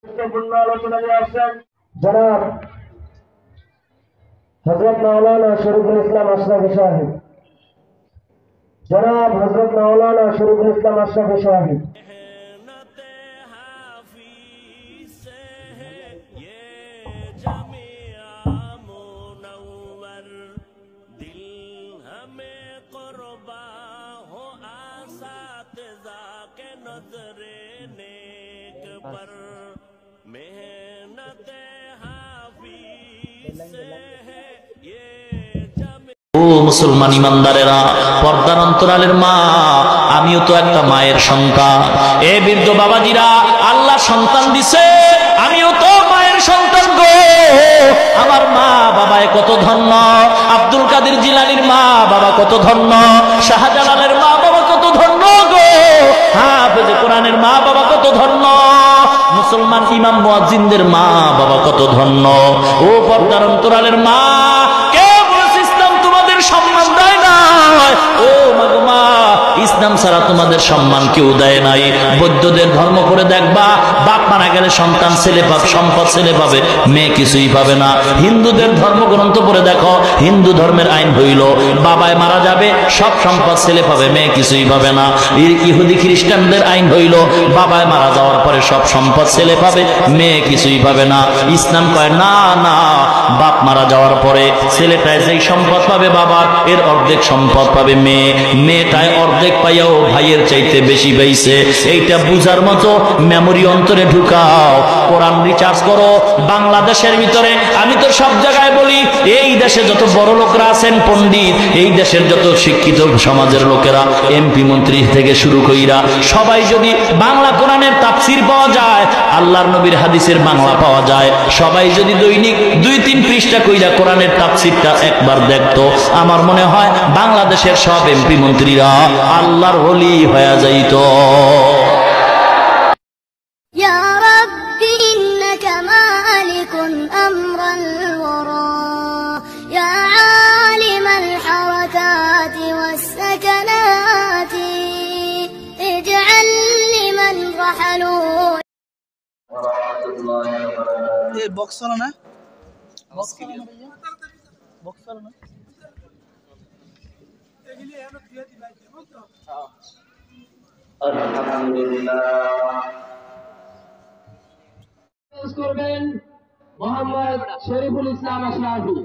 গুরুত্বপূর্ণ আলোচনা নিয়ে আসছেন জনাব হযরত মাওলানা শরীফুল ইসলাম আশরাফী সাহেব। জনাব হযরত মাওলানা শরীফুল ইসলাম আশরাফী সাহেব। ও মুসলমান ইমানদারেরা, পর্দার অন্তরালের মা, আমিও তো একটা মায়ের সন্তান। এ বৃদ্ধ বাবাজিরা, আল্লাহ সন্তান দিছে, আমিও তো মায়ের সন্তান গো। আমার মা বাবায় কত ধন্য, আব্দুল কাদের জিলানীর মা বাবা কত ধন্য, শাহজালালের মা বাবা কত ধন্য গো, হাফেজ কোরআনের মা বাবা কত ধন্য, মুসলমান ইমাম মুয়াজ্জিনদের মা বাবা কত ধন্য। ও পর্দার অন্তরালের মা, সম্মান দেয় না। ও মাগমা, ইসলাম ছাড়া তোমাদের সম্মান কেউ দেয় নাই। বৌদ্ধদের ধর্ম করে দেখবা, বাপ মারা গেলে সন্তান ছেলে পাবে, সম্পদ ছেলে পাবে, মেয়ে কিছুই পাবে না। হিন্দুদের ধর্মগ্রন্থ পড়ে দেখো, হিন্দু ধর্মের আইন হইল বাবায় মারা যাবে, সব সম্পদ ছেলে পাবে, মেয়ে কিছুই পাবে না। ইহুদি খ্রিস্টানদের আইন হইল বাবায় মারা যাওয়ার পরে সব সম্পদ ছেলে পাবে, মেয়ে কিছুই পাবে না। ইসলাম কয় না না, বাপ মারা যাওয়ার পরে ছেলেটায় যেই সম্পদ পাবে বাবার, এর অর্ধেক সম্পদ পাবে মেয়ে, মেয়েটায় অর্ধেক পাইয়াও ভাইয়ের চাইতে বেশি পাইছে। এইটা বুঝার মতো মেমোরি অন্তরে ঢুকাও, কোরআন রিচার্জ করো। বাংলাদেশের ভিতরে আমি তো সব জায়গায় বলি, এই দেশে যত বড় লোকরা আছেন, পণ্ডিত, এই দেশের যত শিক্ষিত সমাজের লোকেরা, এমপি মন্ত্রী থেকে শুরু কইরা সবাই যদি বাংলা কোরআনের তাফসীর পাওয়া যায়, আল্লাহর নবীর হাদিসের বাংলা পাওয়া যায়, সবাই যদি দৈনিক 2-3 পৃষ্ঠা কইরা কোরআনের তাফসীরটা একবার দেখতো, আমার মনে হয় বাংলাদেশের সব এমপি মন্ত্রীরা আল্লাহর ওলি হয়ে যাইত। ইয়া রাব্বি ইন্নাকা মালিকুন আমরাল ওয়ারা ইয়া আলিমাল হারাকাতি ওয়াস সাকানাতি ইজআল লিমান রাহালু। এই বক্স হলো না, বক্স হলো না ভাইয়া, বক্স হলো না। করবেন মোহাম্মদ শরীফুল ইসলাম আশরাফী।